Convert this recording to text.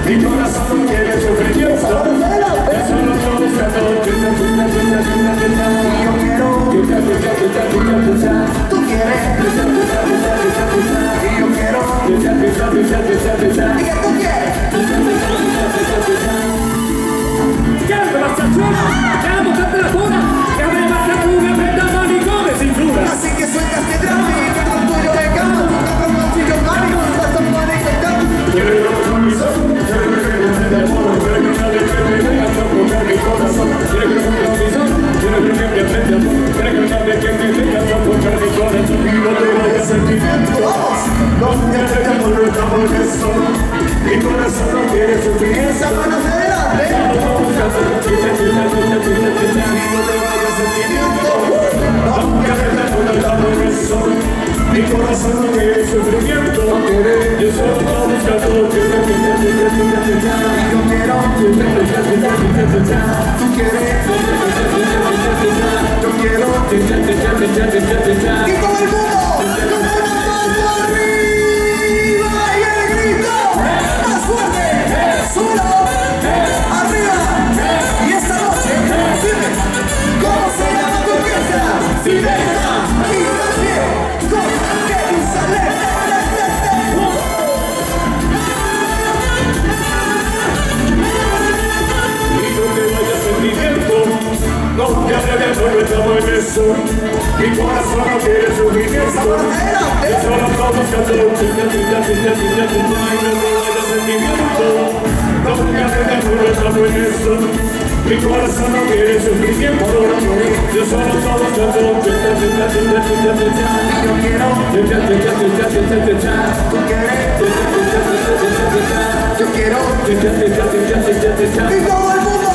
Mi corazón no quiere sufrimiento. Yo solo estoy buscando. Yo quiero. Tú quieres. Y yo quiero. ¿Y qué tú quieres? Chiaro, la stagione, chiamo temperatura, che avrei mandato una prenda mani come cintura. Así que suelta este drama y que con tuyo de cama, tú con un tuyo mani, vas a poner que cama. Quiero ir con mi son, quiero que me den de amor, quiero que nadie me venga a tocar mi corazón. Quiero que me den mi son, quiero que me den de amor, quiero que nadie me venga a tocar mi corazón. Y no te vayas sentimiento, no te llamo, no estamos en eso. Mi corazón no quiere sufrir. Esa mano se adelante. Mi corazón no quiere sufrimiento. Yo solo estoy buscando. Yo quiero. Tú quieres. Yo quiero. Y todo el mundo. ¡Arriba! Y el grito. ¡Más fuerte! ¡Solo! ¡Arriba! Y esta noche, dime, ¿cómo se llama tu fiesta? ¡Fiesta! Y también, con Kevin Saleh. Y no te vayas sentimiento. No te atreves, no estamos en eso. Mi corazón no quiere sufrimiento. Yo solo estoy buscando. Y no te vayas sentimiento. No te atreves, no estamos en eso. Mi corazón no quiere sufrimiento. Yo solo estoy buscando. Yo quiero. Tú quieres. Yo quiero. Y todo el mundo.